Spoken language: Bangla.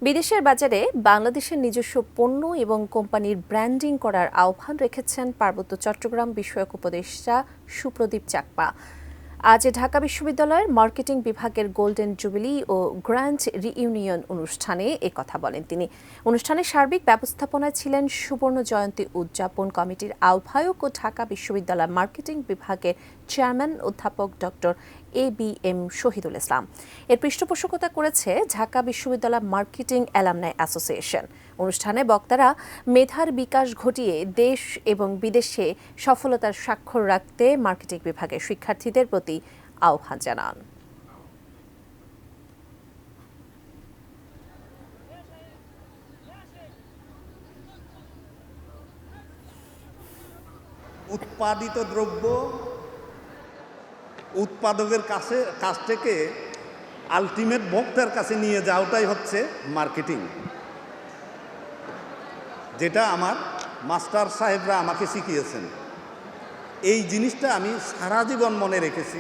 বিদেশের বাজারে বাংলাদেশের নিজস্ব পণ্য এবং কোম্পানির ব্র্যান্ডিং করার আহ্বান রেখেছেন পার্বত্য চট্টগ্রাম বিষয়ক উপদেষ্টা সুপ্রদীপ চাকমা। আজ ঢাকা বিশ্ববিদ্যালয়ের মার্কেটিং বিভাগের গোল্ডেন জুবিলি ও গ্র্যান্ড রিইউনিয়ন অনুষ্ঠানে কথা বলেন তিনি। অনুষ্ঠানে সার্বিক ব্যবস্থাপনায় ছিলেন সুবর্ণ জয়ন্তী উদযাপন কমিটির আহ্বায়ক ও ঢাকা বিশ্ববিদ্যালয় মার্কেটিং বিভাগের চেয়ারম্যান অধ্যাপক ডক্টর ABM শহীদুল ইসলাম। এর পৃষ্ঠপোষকতা করেছে ঢাকা বিশ্ববিদ্যালয় মার্কেটিং অ্যালামনাই অ্যাসোসিয়েশন। অনুষ্ঠানে বক্তারা মেধার বিকাশ ঘটিয়ে দেশ এবং বিদেশে সফলতার স্বাক্ষর রাখতে মার্কেটিং বিভাগের শিক্ষার্থীদের প্রতি আহ্বান জানান। উৎপাদিত দ্রব্য উৎপাদকের কাছ থেকে আলটিমেট ভোক্তার কাছে নিয়ে যাওয়াটাই হচ্ছে মার্কেটিং, যেটা আমার মাস্টার সাহেবরা আমাকে শিখিয়েছেন। এই জিনিসটা আমি সারা জীবন মনে রেখেছি।